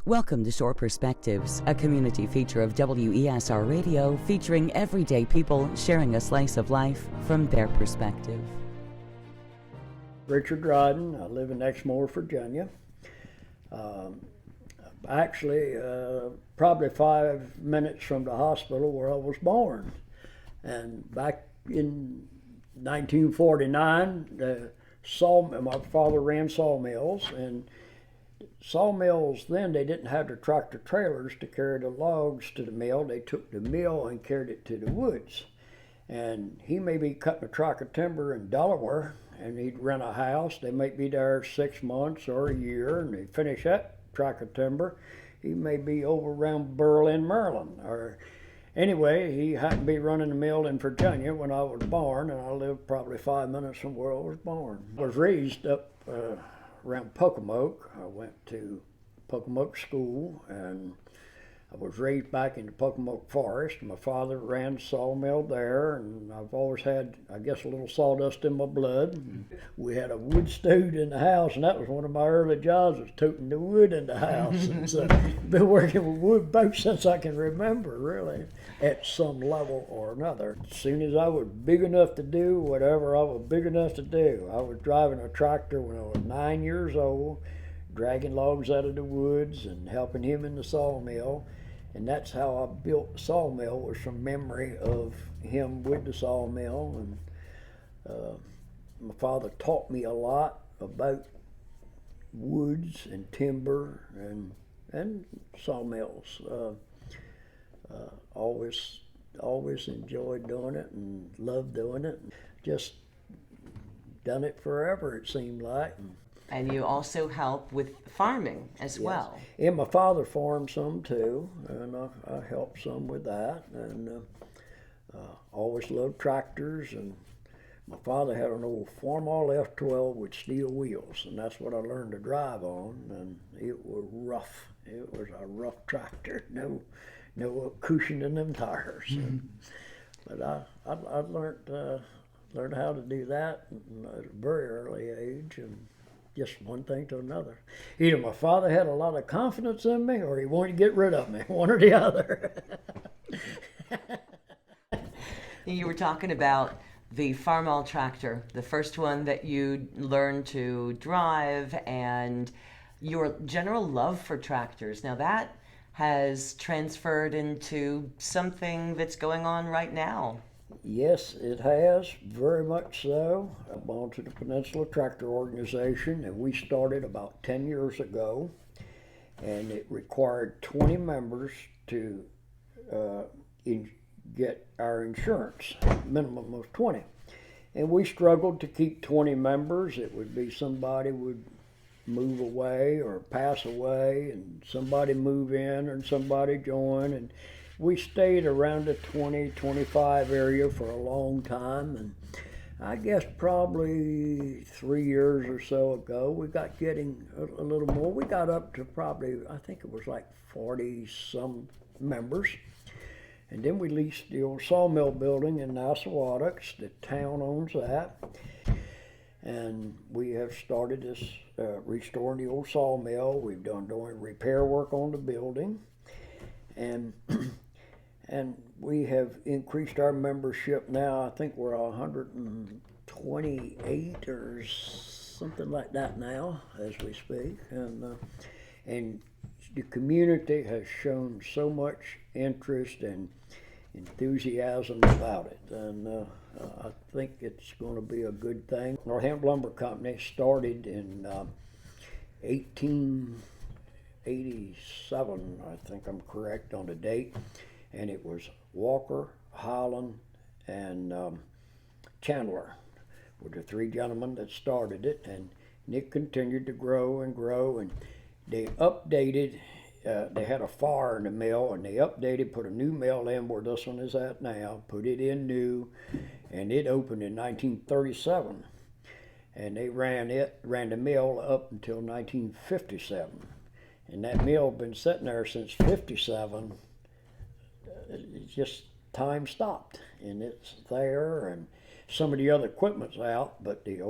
Welcome to Shore Perspectives, a community feature of WESR Radio featuring everyday people sharing a slice of life from their perspective. Richard Dryden. I live in Exmoor, Virginia. Actually, probably 5 minutes from the hospital where I was born. And back in 1949, my father ran sawmills, and sawmills then, they didn't have the tractor trailers to carry the logs to the mill. They took the mill and carried it to the woods. And he may be cutting a tract of timber in Delaware, and he'd rent a house. They might be there 6 months or a year, and they finish that tract of timber. He may be over around Berlin, Maryland. Or anyway, he happened to be running a mill in Virginia when I was born, and I lived probably 5 minutes from where I was born. I was raised up around Pocomoke. I went to Pocomoke School, and I was raised back in the Pocomoke Forest. My father ran a sawmill there, and I've always had, I guess, a little sawdust in my blood. We had a wood stove in the house, and that was one of my early jobs, was toting the wood in the house. And so I've been working with wood both since I can remember, really, at some level or another. As soon as I was big enough to do whatever I was big enough to do, I was driving a tractor when I was 9 years old, dragging logs out of the woods and helping him in the sawmill. And that's how I built the sawmill, was from memory of him with the sawmill. And my father taught me a lot about woods and timber and sawmills. Always enjoyed doing it and loved doing it. Just done it forever, it seemed like. And you also help with farming as Yes. well. And my father farmed some too, and I helped some with that. And always loved tractors. And my father had an old Farmall F12 with steel wheels, and that's what I learned to drive on. And it was rough. It was a rough tractor. No cushion in them tires. Mm-hmm. But I learned how to do that at a very early age, and just one thing to another. Either my father had a lot of confidence in me, or he wanted to get rid of me, one or the other. You were talking about the Farmall tractor, the first one that you learned to drive, and your general love for tractors. Now that has transferred into something that's going on right now. Yes, it has, very much so. I belong to the Peninsula Tractor Organization, and we started about 10 years ago, and it required 20 members to get our insurance, minimum of 20. And we struggled to keep 20 members. It would be somebody would move away or pass away, and somebody move in and somebody join, and we stayed around the 20, 25 area for a long time. And I guess probably 3 years or so ago, we got getting a little more. We got up to probably, I think it was like 40 some members. And then we leased the old sawmill building in Nassawadox. The town owns that. And we have started this restoring the old sawmill. We've done doing repair work on the building. And we have increased our membership now. I think we're 128 or something like that now as we speak. And the community has shown so much interest and enthusiasm about it. And I think it's going to be a good thing. Our hemp lumber company started in 1887, I think I'm correct on the date. And it was Walker, Holland, and Chandler were the three gentlemen that started it, and it continued to grow and grow. And they updated. They had a fire in the mill, and they updated, put a new mill in where this one is at now, put it in new, and it opened in 1937. And they ran the mill up until 1957, and that mill been sitting there since '57. It's just time stopped, and it's there, and Some of the other equipment's out, but the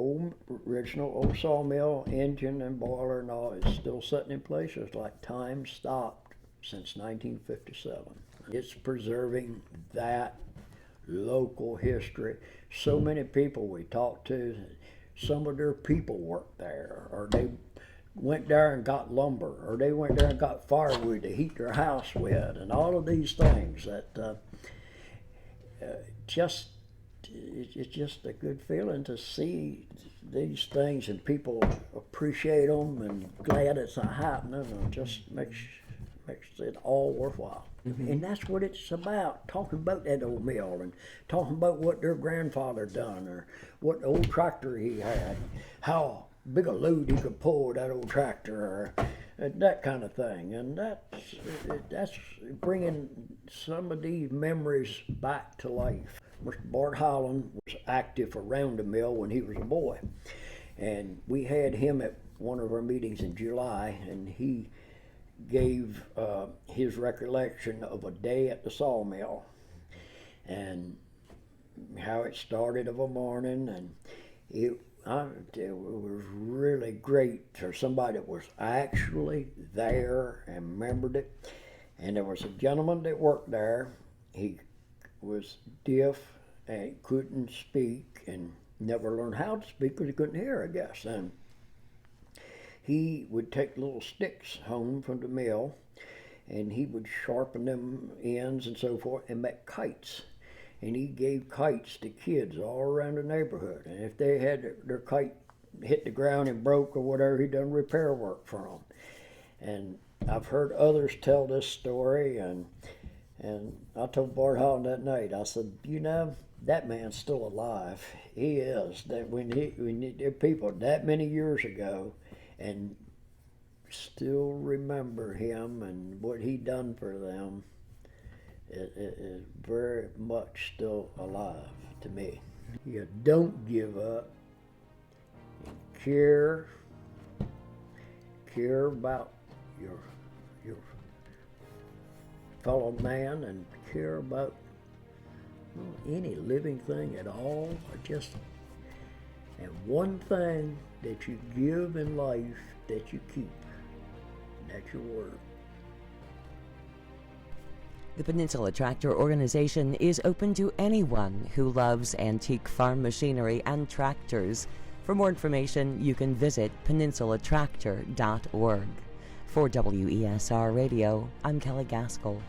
original old sawmill engine and boiler and all is still sitting in place. It's like time stopped since 1957. It's preserving that local history. So many people we talked to, some of their people worked there, or they went there and got lumber, or they went there and got firewood to heat their house with, and all of these things that it's just a good feeling to see these things and people appreciate them and glad it's happening, and just makes it all worthwhile. Mm-hmm. And that's what it's about, talking about that old mill and talking about what their grandfather done or what old tractor he had, how big a load he could pull with that old tractor, or that kind of thing. And that's bringing some of these memories back to life. Mr. Bart Holland was active around the mill when he was a boy, and we had him at one of our meetings in July, and he gave his recollection of a day at the sawmill and how it started of a morning, and it was really great for somebody that was actually there and remembered it. And there was a gentleman that worked there. He was deaf and couldn't speak and never learned how to speak because he couldn't hear, I guess. And he would take little sticks home from the mill, and he would sharpen them ends and so forth and make kites. And he gave kites to kids all around the neighborhood. And if they had their kite hit the ground and broke or whatever, he done repair work for them. And I've heard others tell this story, and I told Bart Holland that night, I said, you know, that man's still alive. He is. That when there are people that many years ago and still remember him and what he done for them, it is very much still alive to me. You don't give up. Care about your fellow man, and care about any living thing at all, and one thing that you give in life that you keep, that's your word. The Peninsula Tractor Organization is open to anyone who loves antique farm machinery and tractors. For more information, you can visit peninsulatractor.org. For WESR Radio, I'm Kelley Gaskell.